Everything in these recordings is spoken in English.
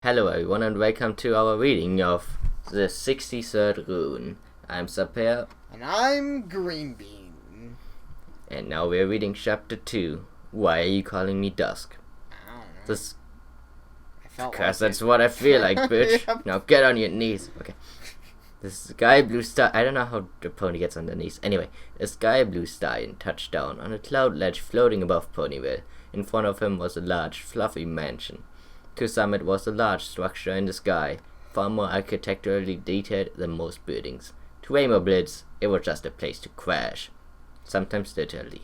Hello everyone and welcome to our reading of the 63rd Rune. I'm Sapare. And I'm Green Bean. And now we're reading chapter 2. Why are you calling me Dusk? I don't know. This, I felt because like that's what I feel like, bitch. Yep. Now get on your knees. Okay. The sky blue star. I don't know how the pony gets on their knees. Anyway, a sky blue stallion touched down on a cloud ledge floating above Ponyville. In front of him was a large, fluffy mansion. To some, it was a large structure in the sky, far more architecturally detailed than most buildings. To Rainbow Blitz, it was just a place to crash. Sometimes literally.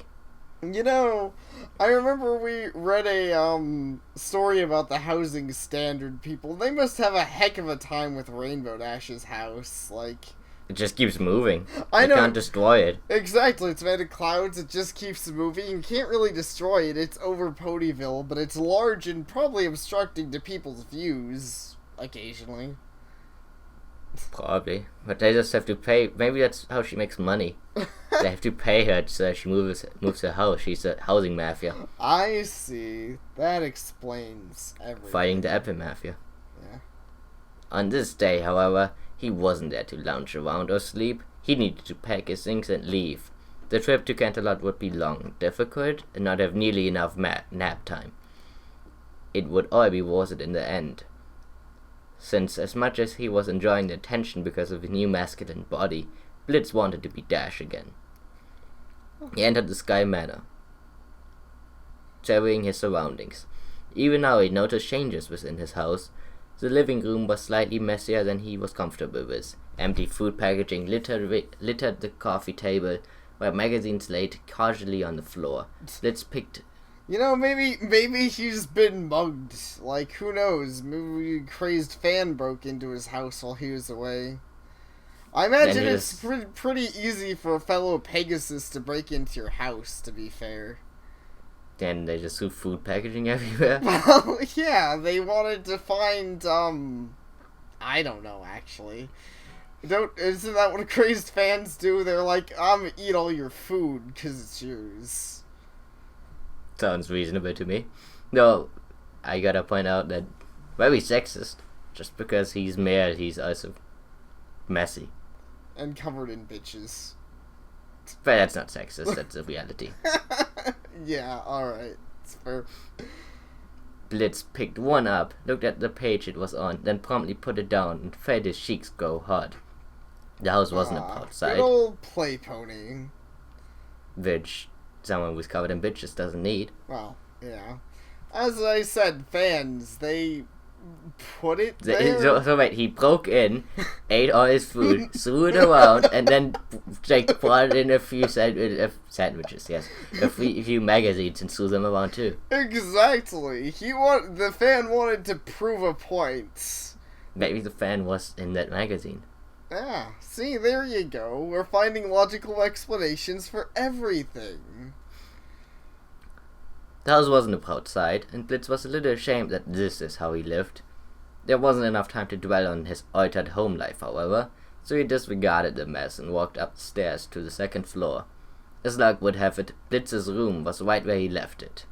You know, I remember we read a story about the housing standard people. They must have a heck of a time with Rainbow Dash's house. Like, It just keeps moving. I know. You can't destroy it. Exactly, it's made of clouds, it just keeps moving. You can't really destroy it, it's over Ponyville, but it's large and probably obstructing to people's views, occasionally. Probably. But they just have to pay. Maybe that's how she makes money. They have to pay her so she moves her house. She's a housing mafia. I see. That explains everything. Fighting the Apple Mafia. Yeah. On this day, however, he wasn't there to lounge around or sleep. He needed to pack his things and leave. The trip to Canterlot would be long, difficult, and not have nearly enough nap time. It would all be worth it in the end. Since, as much as he was enjoying the attention because of his new masculine body, Blitz wanted to be Dash again. He entered the Sky Manor, surveying his surroundings. Even now he noticed changes within his house. The living room was slightly messier than he was comfortable with. Empty food packaging littered the coffee table, while magazines laid casually on the floor. Blitz picked... You know, maybe he's been mugged. Like, who knows? Maybe a crazed fan broke into his house while he was away. I imagine it's pretty easy for a fellow Pegasus to break into your house, to be fair. Then they just threw food packaging everywhere. Well, yeah, they wanted to find, I don't know, actually. Isn't that what crazed fans do? They're like, I'm gonna eat all your food, because it's yours. Sounds reasonable to me. No, I gotta point out that very sexist. Just because he's male, he's also messy. And covered in bitches. But that's not sexist, that's a reality. Yeah, alright. It's fair. Blitz picked one up, looked at the page it was on, then promptly put it down and felt his cheeks go hot. The house wasn't outside. Good old play pony. Which someone who's covered in bitches doesn't need. Well, yeah. As I said, fans, they put it there. So wait, he broke in, ate all his food, threw it around, and then like brought in a few sandwiches, yes. A few magazines and threw them around too. Exactly. The fan wanted to prove a point. Maybe the fan was in that magazine. Yeah, see, there you go. We're finding logical explanations for everything. The house wasn't outside, and Blitz was a little ashamed that this is how he lived. There wasn't enough time to dwell on his altered home life, however, so he disregarded the mess and walked up the stairs to the second floor. As luck would have it, Blitz's room was right where he left it.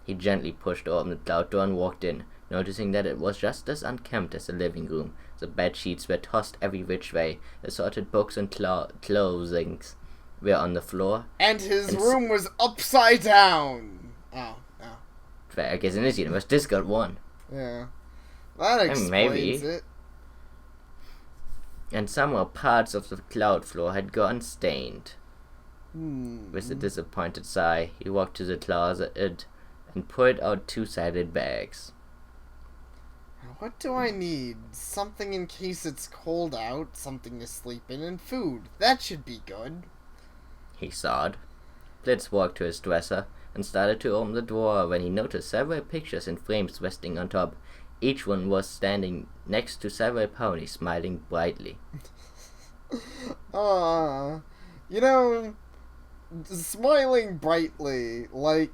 He gently pushed open the cloud door and walked in, noticing that it was just as unkempt as the living room. The bed sheets were tossed every which way, assorted books and clothings were on the floor. And his room was upside down! Oh. I guess in this universe, this got one. Yeah. That explains it. And somehow parts of the cloud floor had gone stained. With a disappointed sigh, he walked to the closet and pulled out two-sided bags. What do I need? Something in case it's cold out, something to sleep in, and food. That should be good. He sighed. Blitz walked to his dresser and started to open the drawer when he noticed several pictures in frames resting on top. Each one was standing next to several ponies, smiling brightly. You know, smiling brightly, like,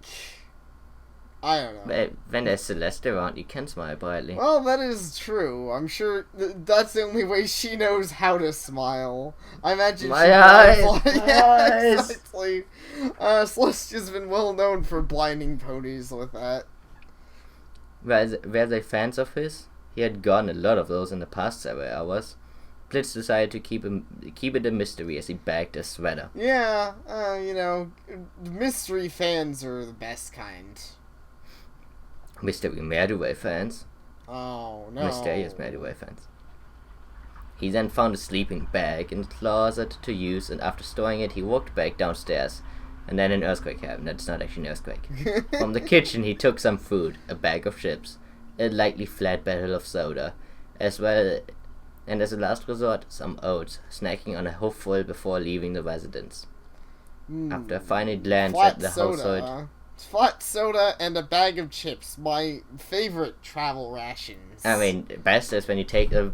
I don't know. When there's Celeste around, you can smile brightly. Well, that is true. I'm sure that's the only way she knows how to smile. I imagine My eyes! Exactly. Celestia's been well known for blinding ponies with that. Were they fans of his? He had gotten a lot of those in the past several hours. Blitz decided to keep it a mystery as he bagged a sweater. Yeah, mystery fans are the best kind. Mystery Merdaway fans. Oh, no. Mysterious Merdaway fans. He then found a sleeping bag in the closet to use, and after storing it, he walked back downstairs. And then an earthquake happened. That's not actually an earthquake. From the kitchen, he took some food, a bag of chips, a lightly flat bottle of soda, as well, and as a last resort, some oats, snacking on a hoofful before leaving the residence. After a final glance at the household... Flat soda and a bag of chips, my favorite travel rations. I mean, best is when you take the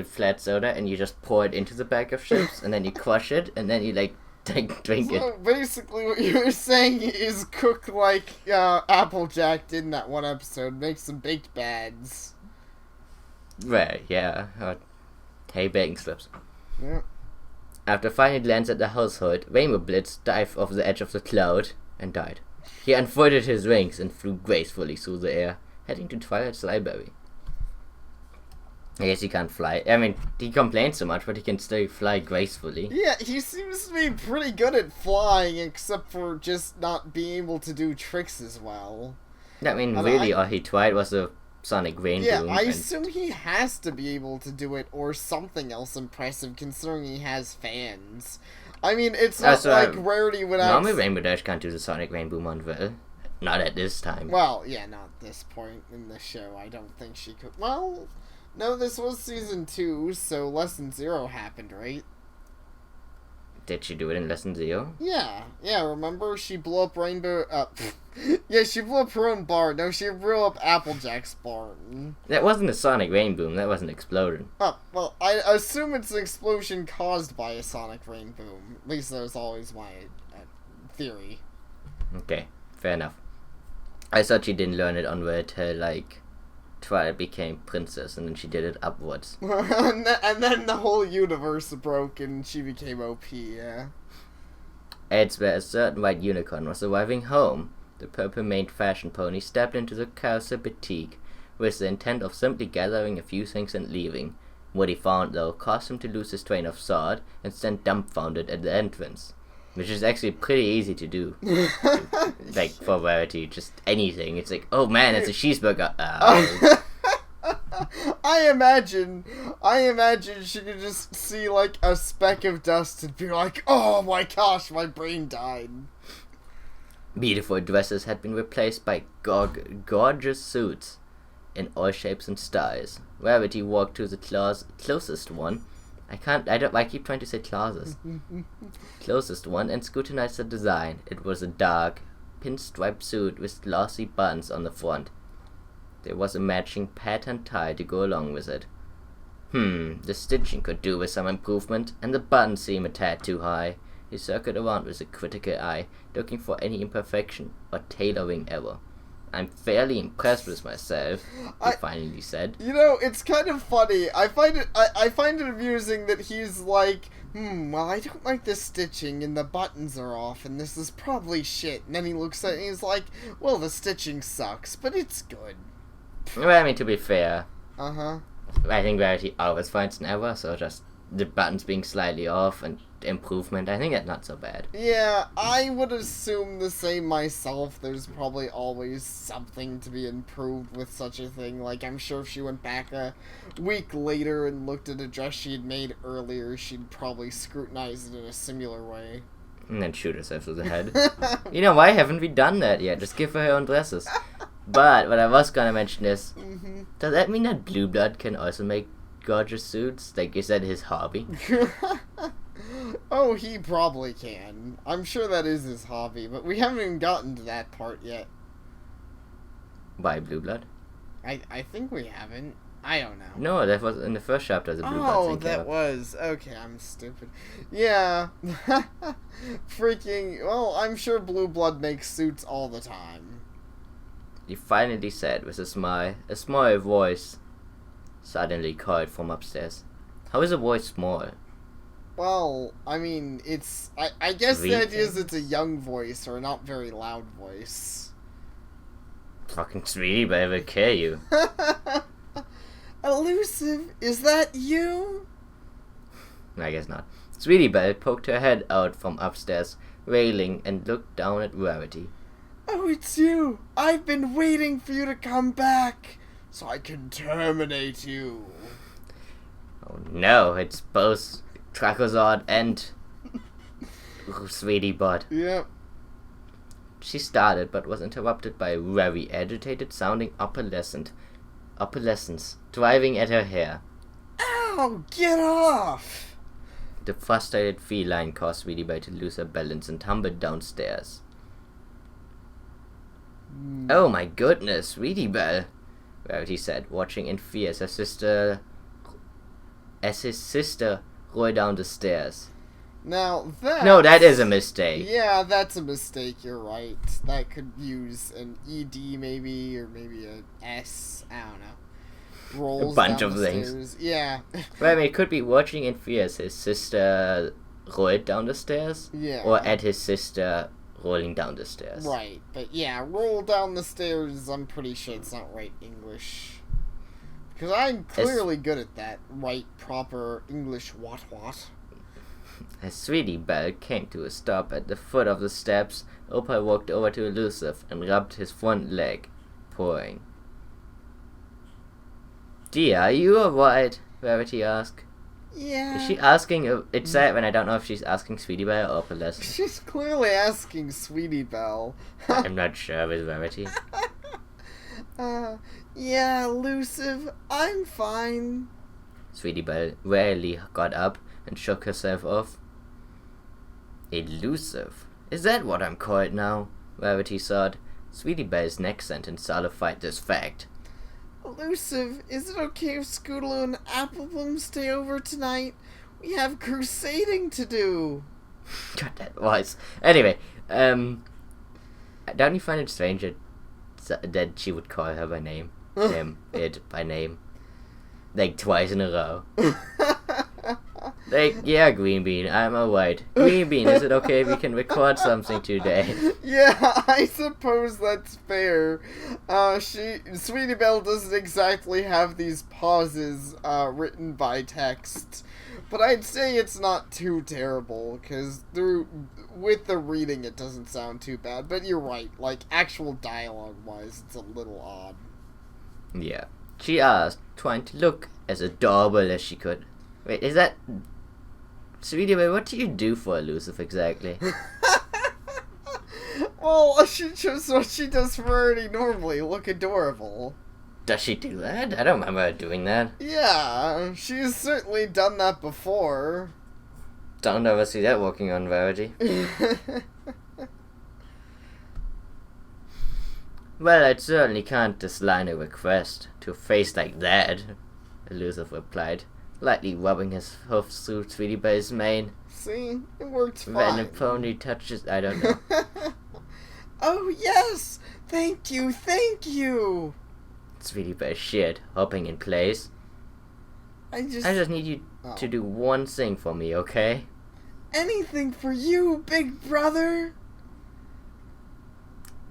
flat soda and you just pour it into the bag of chips, and then you crush it, and then you drink it. So basically what you're saying is cook like Applejack did in that one episode, make some baked bads. Right, yeah. Hey, baking slips. Yeah. After a final glance at the household, Rainbow Blitz dived off the edge of the cloud and died. He unfolded his wings and flew gracefully through the air, heading to Twilight's library. I guess he can't fly. I mean, he complains so much, but he can still fly gracefully. Yeah, he seems to be pretty good at flying, except for just not being able to do tricks as well. I mean, really, all he tried was a sonic rain boom. Yeah, I assume he has to be able to do it, or something else impressive, considering he has fans. I mean, it's not like Rarity would have... Normally Rainbow Dash can't do the sonic rain boom on Will. Not at this time. Well, yeah, not at this point in the show. I don't think she could... Well, no, this was season 2, so Lesson 0 happened, right? Did she do it in Lesson 0? Yeah, remember? She blew up Rainbow... yeah, she blew up her own barn. No, she blew up Applejack's barn. That wasn't a sonic rain boom, that was an explosion. Oh, well, I assume it's an explosion caused by a sonic rain boom. At least that was always my theory. Okay, fair enough. I thought she didn't learn it on where till, Twilight became princess, and then she did it upwards. and then the whole universe broke, and she became OP, yeah. It's where a certain white unicorn was arriving home. The purple-maned fashion pony stepped into the Carousel Boutique with the intent of simply gathering a few things and leaving. What he found, though, caused him to lose his train of thought and stand dumbfounded at the entrance. Which is actually pretty easy to do. For Rarity, just anything. It's like, oh man, it's a cheeseburger. I imagine she could just see, a speck of dust and be like, oh my gosh, my brain died. Beautiful dresses had been replaced by gorgeous suits in all shapes and styles. Rarity walked to the closest one. I keep trying to say clauses. Closest one and scrutinized the design. It was a dark, pinstripe suit with glossy buttons on the front. There was a matching pattern tie to go along with it. The stitching could do with some improvement, and the buttons seemed a tad too high. He circled around with a critical eye, looking for any imperfection or tailoring error. I'm fairly impressed with myself, he finally said. You know, it's kind of funny. I find it amusing that he's like, well, I don't like this stitching, and the buttons are off, and this is probably shit. And then he looks at it and he's like, well, the stitching sucks, but it's good. Well, I mean, to be fair, I think Rarity always finds an error, so just the buttons being slightly off and improvement, I think that's not so bad. Yeah, I would assume the same myself. There's probably always something to be improved with such a thing. I'm sure if she went back a week later and looked at a dress she had made earlier, she'd probably scrutinize it in a similar way. And then shoot herself to the head. You know, why haven't we done that yet? Just give her own dresses. But what I was gonna mention is, does that mean that Blue Blood can also make gorgeous suits? Is that his hobby? Oh, he probably can. I'm sure that is his hobby, but we haven't even gotten to that part yet. By Blue Blood? I think we haven't. I don't know. No, that was in the first chapter of the Blue Blood. Oh, that was. Okay, I'm stupid. Yeah. Freaking. Well, I'm sure Blue Blood makes suits all the time. He finally said with a smile voice suddenly called from upstairs. How is a voice small? Well, I mean, it's... I guess the idea is it's a young voice, or a not very loud voice. Fucking sweetie, but I will kill you. Elusive, is that you? I guess not. Sweetie Belle poked her head out from upstairs, railing, and looked down at Rarity. Oh, it's you! I've been waiting for you to come back, so I can terminate you. Oh no, it's both Tracozord and Sweetie Bot. Yep. She started, but was interrupted by a very agitated-sounding opalescence driving at her hair. Ow! Get off! The frustrated feline caused Sweetie Belle to lose her balance and tumbled downstairs. Oh my goodness, Sweetie Belle, Rarity said, watching in fear as his sister rolled down the stairs. Now that... No, that is a mistake. Yeah, that's a mistake, you're right. That could use an ED maybe, or maybe a S, I don't know. Rolls a bunch down of the things. Stairs. Yeah. Well, I mean, it could be watching in fear as his sister rolled down the stairs. Yeah. Or at his sister rolling down the stairs. Right, but yeah, roll down the stairs, I'm pretty sure it's not right English. Because I'm clearly good at that. Right, proper English what. As Sweetie Belle came to a stop at the foot of the steps, Opal walked over to Elusive and rubbed his front leg, purring. Dear, are you alright? Rarity asked. Yeah. Is she asking... It's sad when I don't know if she's asking Sweetie Belle or Opalescent. She's clearly asking Sweetie Belle. I'm not sure with Rarity. Yeah, Elusive, I'm fine. Sweetie Belle rarely got up and shook herself off. Elusive? Is that what I'm called now? Rarity thought. Sweetie Belle's next sentence solidified this fact. Elusive, is it okay if Scootaloo and Applebloom stay over tonight? We have crusading to do. God, that was. Anyway, don't you find it strange that she would call her by name? It by name. Like twice in a row. Like, yeah, Green Bean, I'm alright. Green Bean, is it okay if we can record something today? Yeah, I suppose that's fair. Sweetie Belle doesn't exactly have these pauses, written by text. But I'd say it's not too terrible, because with the reading it doesn't sound too bad. But you're right, like, actual dialogue-wise, it's a little odd. Yeah. She asked, trying to look as adorable as she could. Wait, is that... Sweetie Belle, what do you do for Elusive exactly? Well, she does what she does for Rarity normally, look adorable. Does she do that? I don't remember her doing that. Yeah, she's certainly done that before. Don't ever see that walking on Rarity. Well, I certainly can't decline a request to a face like that, Elusive replied, lightly rubbing his hoofs through Sweetie Belle's mane. See? It worked fine. When a pony touches... I don't know. Oh, yes! Thank you, thank you! Sweetie Belle shit, hopping in place. I just need you to do one thing for me, okay? Anything for you, big brother!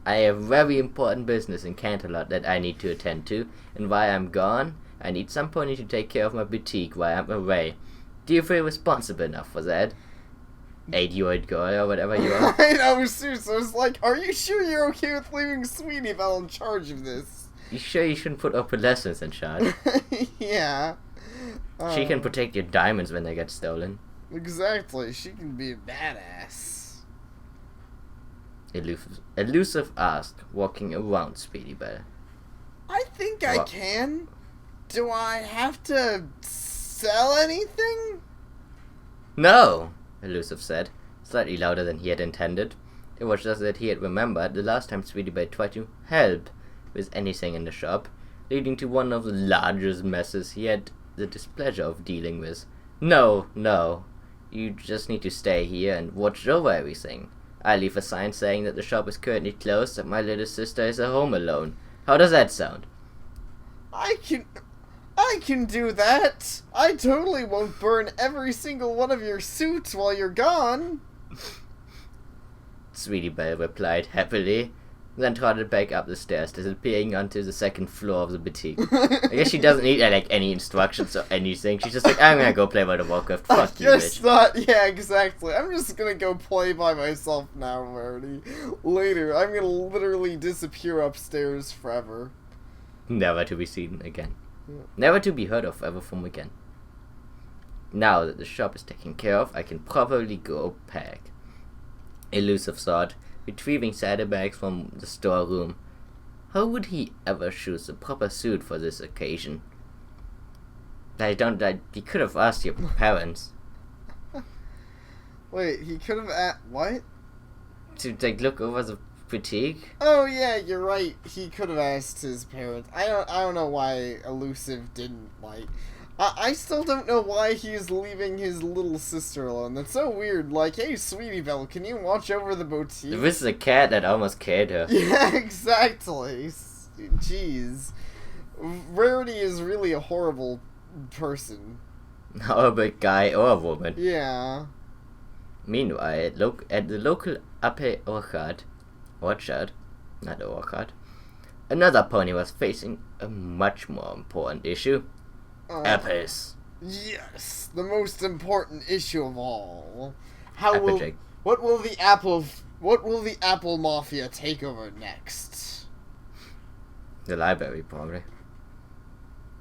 I have very important business in Canterlot that I need to attend to, and while I'm gone, I need some pony to take care of my boutique while I'm away. Do you feel responsible enough for that? 8-year-old girl or whatever you are. I know, seriously, I was like, are you sure you're okay with leaving Sweetie Belle in charge of this? You sure you shouldn't put Opalescence in charge? Yeah. She can protect your diamonds when they get stolen. Exactly, she can be a badass. Elusive asked, walking around Sweetie Belle. I think I can. Do I have to sell anything? No, Elusive said, slightly louder than he had intended. It was just that he had remembered the last time Sweetie Belle tried to help with anything in the shop, leading to one of the largest messes he had the displeasure of dealing with. No, you just need to stay here and watch over everything. I leave a sign saying that the shop is currently closed, that my little sister is at home alone. How does that sound? I can do that. I totally won't burn every single one of your suits while you're gone. Sweetie Belle replied happily, then trotted back up the stairs, disappearing onto the second floor of the boutique. I guess she doesn't need any instructions or anything. She's just like, I'm gonna go play World of Warcraft. Fuck you, bitch. Yeah, exactly. I'm just gonna go play by myself now, Rarity. Later, I'm gonna literally disappear upstairs forever. Never to be seen again. Never to be heard of ever from again. Now that the shop is taken care of, I can probably go pack. Elusive thought, retrieving saddlebags from the storeroom. How would he ever choose a proper suit for this occasion? He could have asked your parents. Wait, he could have what? To look over the boutique? Oh yeah, you're right. He could have asked his parents. I don't know why Elusive didn't I still don't know why he's leaving his little sister alone. That's so weird. Like, hey, Sweetie Belle, can you watch over the boutique? This is a cat that almost killed her. Yeah, exactly. Jeez. Rarity is really a horrible person. Horrible guy or woman. Yeah. Meanwhile, at the local Upper Orchard, not Orchard, another pony was facing a much more important issue. Apples. Yes, the most important issue of all. What will the apple mafia take over next? The library, probably.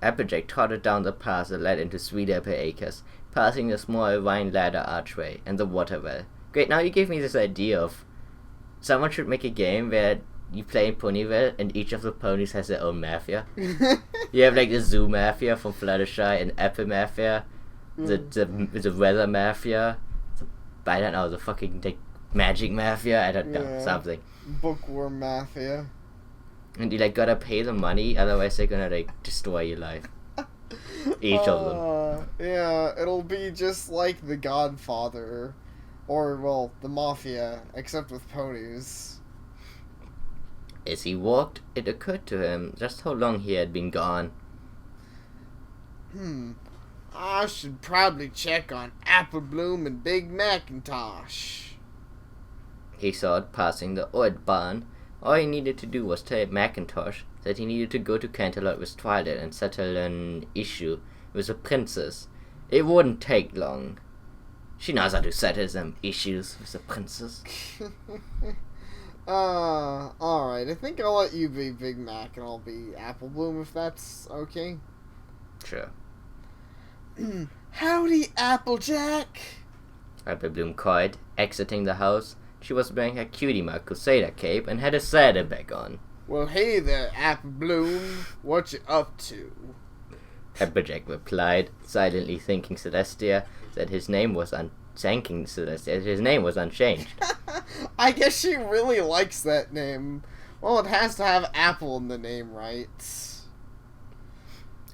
Applejack trotted down the path that led into Sweet Apple Acres, passing the small vine ladder archway and the water well. Great, now you gave me this idea of someone should make a game where you play in Ponyville and each of the ponies has their own mafia. You have the Zoo Mafia from Fluttershy and Apple Mafia, the Weather Mafia, I don't know, the fucking Magic Mafia, I don't know, something. Bookworm Mafia. And you gotta pay the money, otherwise they're gonna destroy your life. Each of them. Yeah, it'll be just like The Godfather. Or, well, the Mafia, except with ponies. As he walked, it occurred to him just how long he had been gone. I should probably check on Apple Bloom and Big Macintosh. He thought, passing the old barn. All he needed to do was tell Macintosh that he needed to go to Canterlot with Twilight and settle an issue with the princess. It wouldn't take long. She knows how to settle some issues with the princess. Alright. I think I'll let you be Big Mac and I'll be Apple Bloom if that's okay. Sure. Howdy, Applejack! Apple Bloom cried, exiting the house. She was wearing her Cutie Mark Crusader cape and had a saddlebag on. Well, hey there, Apple Bloom. What you up to? Applejack replied, silently thanking Celestia that his name was unchanged. I guess she really likes that name. Well, it has to have apple in the name, right?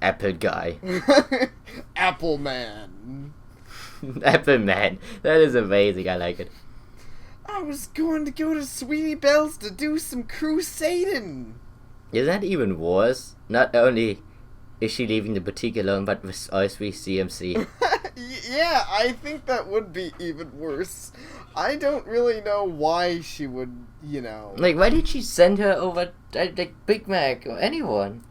Apple guy. Apple man. Apple man. That is amazing. I like it. I was going to go to Sweetie Belle's to do some crusading. Is that even worse? Not only is she leaving the boutique alone, but with all three CMC. Yeah, I think that would be even worse. I don't really know why she would, why did she send her over, Big Mac or anyone?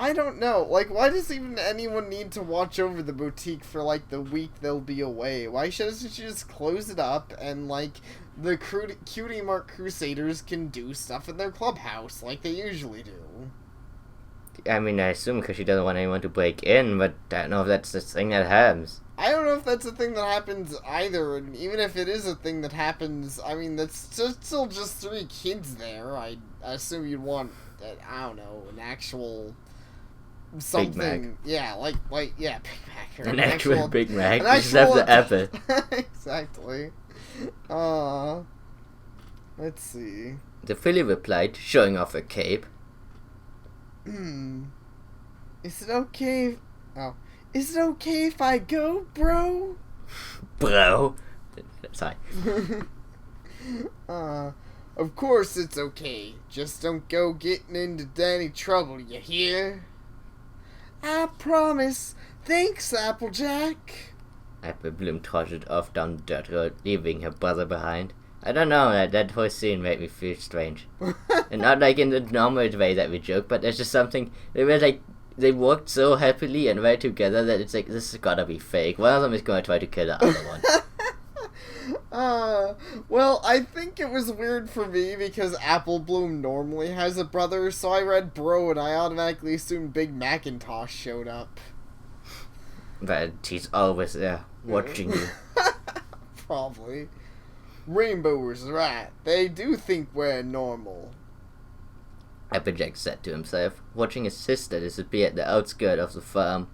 I don't know. Why does even anyone need to watch over the boutique for, the week they'll be away? Why doesn't she just close it up and, the Cutie Mark Crusaders can do stuff in their clubhouse like they usually do? I mean, I assume because she doesn't want anyone to break in, but I don't know if that's the thing that happens. I don't know if that's a thing that happens either, and even if it is a thing that happens, I mean, that's still just 3 kids there. I assume you'd want, I don't know, an actual something. Big Mac. Yeah, Big Mac. An actual Big Mac. You just have the apple. Exactly. Let's see. The filly replied, showing off her cape. Is it okay? Is it okay if I go, bro? Bro? Sorry. Of course it's okay. Just don't go getting into any trouble, you hear? I promise. Thanks, Applejack. Apple Bloom trotted off down the dirt road, leaving her brother behind. I don't know, that whole scene made me feel strange. And not like in the normal way that we joke, but there's just something, they worked so happily and well together that it's like, this has gotta be fake. One of them is gonna try to kill the other one. Well, I think it was weird for me because Apple Bloom normally has a brother, so I read bro and I automatically assumed Big Macintosh showed up. But he's always there, watching you. Probably. Rainbow's right. They do think we're normal. Applejack said to himself, watching his sister disappear at the outskirts of the farm.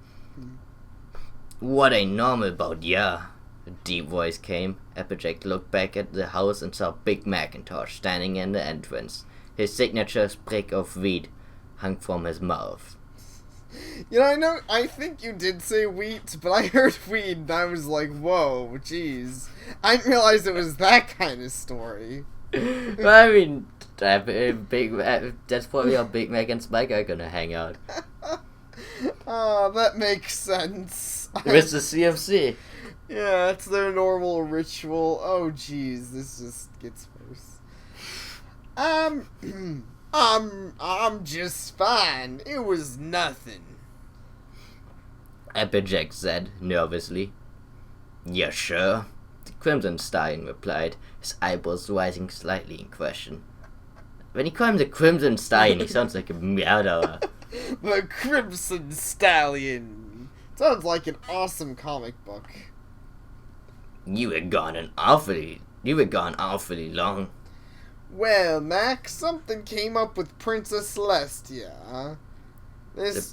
What ain't normal about ya? A deep voice came. Applejack looked back at the house and saw Big Macintosh standing in the entrance. His signature sprig of wheat hung from his mouth. You know, I think you did say wheat, but I heard weed and I was like, whoa, jeez. I didn't realize it was that kind of story. Well, I mean, that's probably how Big Mac and Spike are gonna hang out. Oh, that makes sense. With the CFC. Yeah, it's their normal ritual. Oh, jeez, this just gets worse. I'm just fine. It was nothing. Applejack said, nervously. Yeah, sure. The Crimson Stallion replied, his eyebrows rising slightly in question. When he called him the Crimson Stallion, he sounds like a murderer. The Crimson Stallion. Sounds like an awesome comic book. You were gone awfully long. Well, Mac, something came up with Princess Celestia.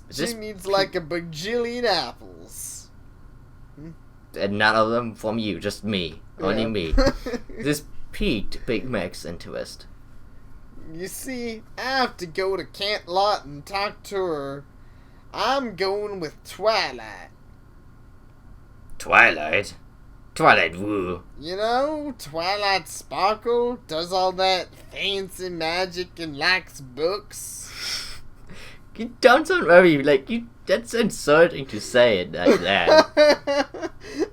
She needs like a bajillion apples. And none of them from you, just me. Yeah. Only me. This piqued Big Mac's interest. You see, I have to go to Cantlot and talk to her. I'm going with Twilight. Twilight? Twilight Woo. You know, Twilight Sparkle does all that fancy magic and likes books. You don't sound very, that's insulting to say it like that.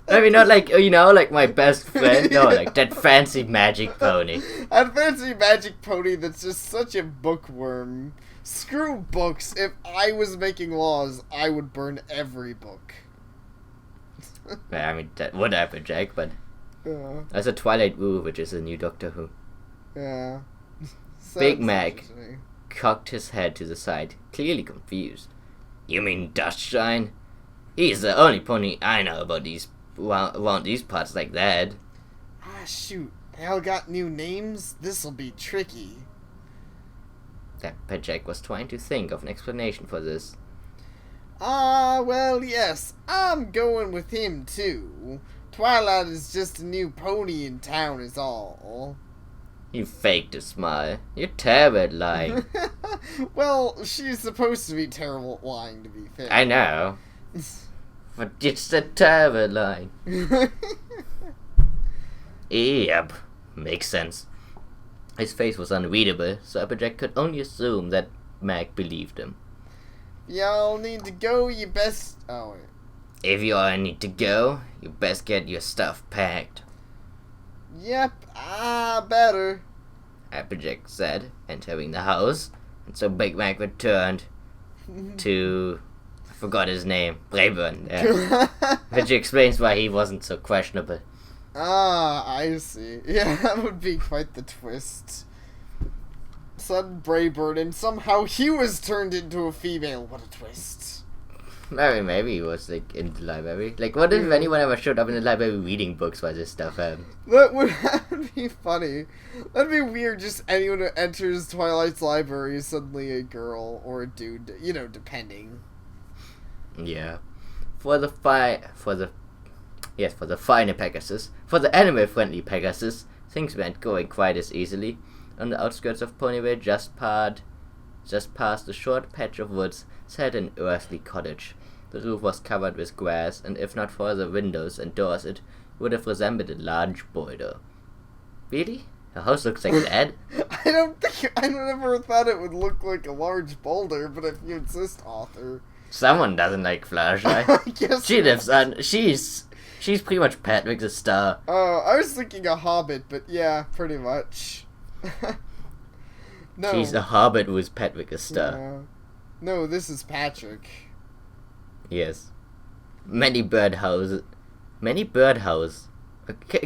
I mean, not like, like my best friend. No, like that fancy magic pony. That fancy magic pony that's just such a bookworm. Screw books. If I was making laws, I would burn every book. I mean, that would happen, Jack, but there's a Twilight Woo, which is a new Doctor Who. Yeah. Big Mac cocked his head to the side, clearly confused. You mean Dustshine? He's the only pony I know about around these parts like that. Ah, shoot. They all got new names? This'll be tricky. Jack was trying to think of an explanation for this. Well, yes, I'm going with him, too. Twilight is just a new pony in town is all. You faked a smile. You're terrible at lying. Well, she's supposed to be terrible at lying, to be fair. I know. But it's a terrible at lying. Yep, makes sense. His face was unreadable, so Applejack could only assume that Mac believed him. Y'all need to go, you best... Oh, wait. If you all need to go, you best get your stuff packed. Yep, better. Applejack said, entering the house, and so Big Mac returned to... I forgot his name. Rayburn, which explains why he wasn't so questionable. I see. Yeah, that would be quite the twist. Son Braybird, and somehow he was turned into a female. What a twist. Maybe he was, in the library. What if anyone ever showed up in the library reading books while this stuff happened? That would be funny. That'd be weird, just anyone who enters Twilight's library is suddenly a girl or a dude, depending. Yeah. For the finer Pegasus, for the animal-friendly Pegasus, things weren't going quite as easily. On the outskirts of Ponyville, just past a short patch of woods, sat an earthly cottage. The roof was covered with grass, and if not for the windows and doors, it would have resembled a large boulder. Really? The house looks like that? I never thought it would look like a large boulder, but if you insist, author. Someone doesn't like Fluttershy. I guess She lives on. She's She's pretty much Patrick the Star. Oh, I was thinking a hobbit, but yeah, pretty much. No. She's a hobbit with Patrick the Star. Yeah. No, this is Patrick. Yes. Many birdhouse.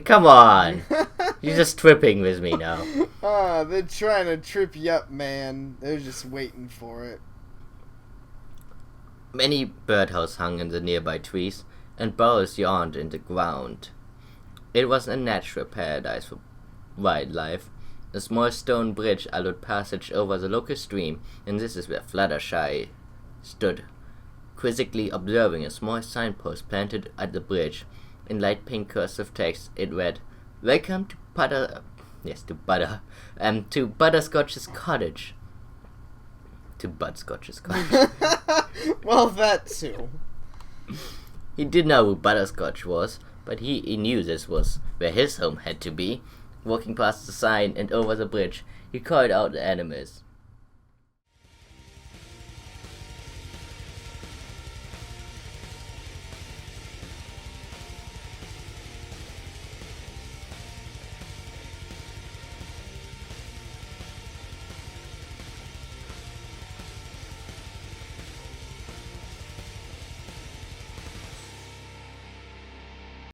Come on! You're just tripping with me now. They're trying to trip you up, man. They're just waiting for it. Many birdhouses hung in the nearby trees, and burrows yawned in the ground. It was a natural paradise for wildlife. A small stone bridge allowed passage over the local stream, and this is where Fluttershy stood, quizzically observing a small signpost planted at the bridge. In light pink cursive text, it read, "Welcome to Butterscotch's cottage." To Butterscotch's cottage. Well, that too. He didn't know who Butterscotch was, but he knew this was where his home had to be. Walking past the sign and over the bridge, he called out the animals.